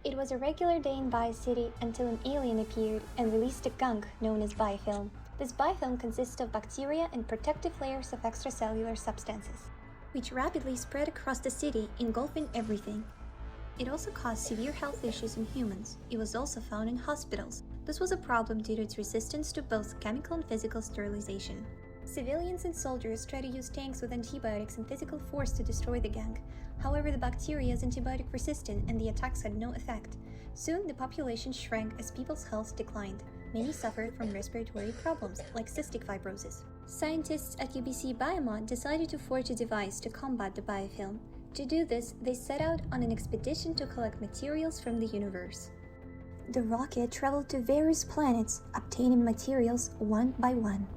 It was a regular day in Biocity until an alien appeared and released a gunk known as biofilm. This biofilm consists of bacteria and protective layers of extracellular substances, which rapidly spread across the city, engulfing everything. It also caused severe health issues in humans. It was also found in hospitals. This was a problem due to its resistance to both chemical and physical sterilization. Civilians and soldiers tried to use tanks with antibiotics and physical force to destroy the gang. However, the bacteria is antibiotic resistant and the attacks had no effect. Soon, the population shrank as people's health declined. Many suffered from respiratory problems, like cystic fibrosis. Scientists at UBC BIOMOD decided to forge a device to combat the biofilm. To do this, they set out on an expedition to collect materials from the universe. The rocket traveled to various planets, obtaining materials one by one.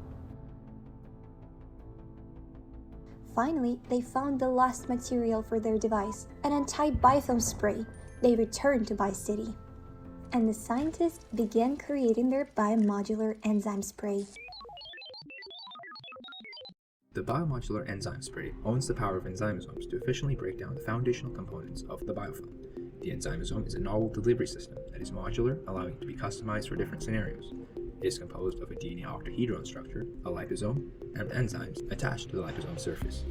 Finally, they found the last material for their device, an anti-biofilm spray. They returned to Biocity, and the scientists began creating their BIOMODular enzyme spray. The BIOMODular enzyme spray owns the power of enzymosomes to efficiently break down the foundational components of the biofilm. The enzymosome is a novel delivery system that is modular, allowing it to be customized for different scenarios. It is composed of a DNA octahedron structure, a liposome, and enzymes attached to the liposome surface.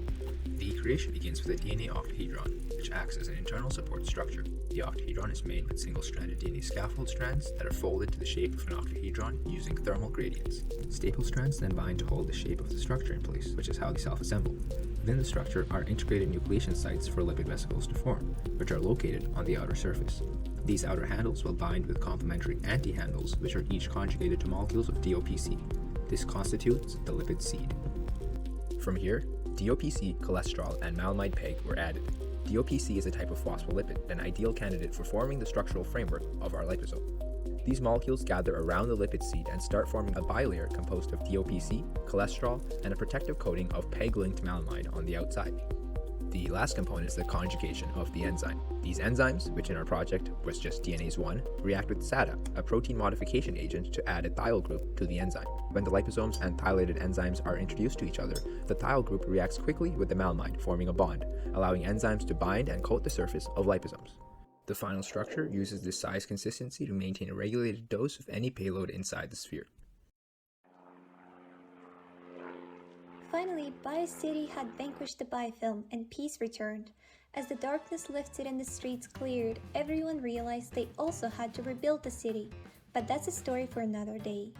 The creation begins with a DNA octahedron, which acts as an internal support structure. The octahedron is made with single-stranded DNA scaffold strands that are folded to the shape of an octahedron using thermal gradients. Staple strands then bind to hold the shape of the structure in place, which is how they self-assemble. Within the structure are integrated nucleation sites for lipid vesicles to form, which are located on the outer surface. These outer handles will bind with complementary anti-handles, which are each conjugated to molecules of DOPC. This constitutes the lipid seed. From here, DOPC, cholesterol, and maleimide PEG were added. DOPC is a type of phospholipid, an ideal candidate for forming the structural framework of our liposome. These molecules gather around the lipid seed and start forming a bilayer composed of DOPC, cholesterol, and a protective coating of PEG-linked maleimide on the outside. The last component is the conjugation of the enzyme. These enzymes, which in our project was just DNase 1, react with SADA, a protein modification agent, to add a thiol group to the enzyme. When the liposomes and thylated enzymes are introduced to each other, the thiol group reacts quickly with the maleimide, forming a bond, allowing enzymes to bind and coat the surface of liposomes. The final structure uses this size consistency to maintain a regulated dose of any payload inside the sphere. Finally, Biocity had vanquished the biofilm and peace returned. As the darkness lifted and the streets cleared, everyone realized they also had to rebuild the city. But that's a story for another day.